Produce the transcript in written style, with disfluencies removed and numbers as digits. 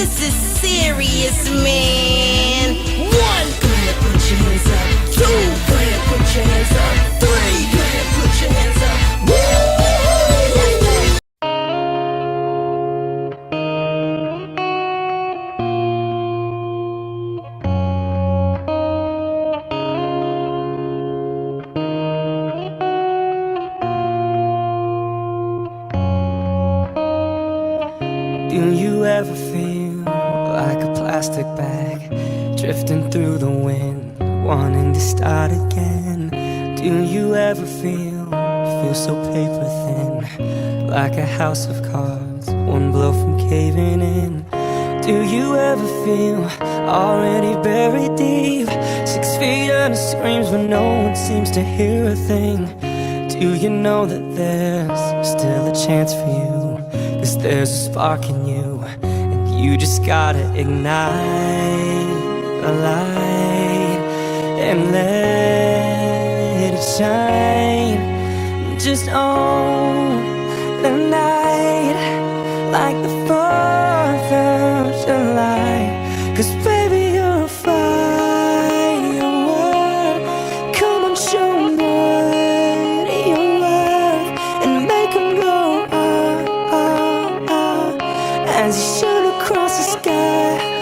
this is serious, man. One, go ahead, put your hands up. Two, go ahead, put your hands up. Three, go ahead, put your hands up. Do you ever feel like a plastic bag drifting through the wind, wanting to start again? Do you ever feel so paper thin, like a house of cards, one blow from caving in? Do you ever feel already buried deep, 6 feet under screams when no one seems to hear a thing? Do you know that there's still a chance for you? 'Cause there's a spark in you, and you just gotta ignite a light and let it shine. Just own the night like the 4th of July. 'Cause baby, you're a firework. Come on, show 'em what you're worth, and make 'em go as you shoot across the sky.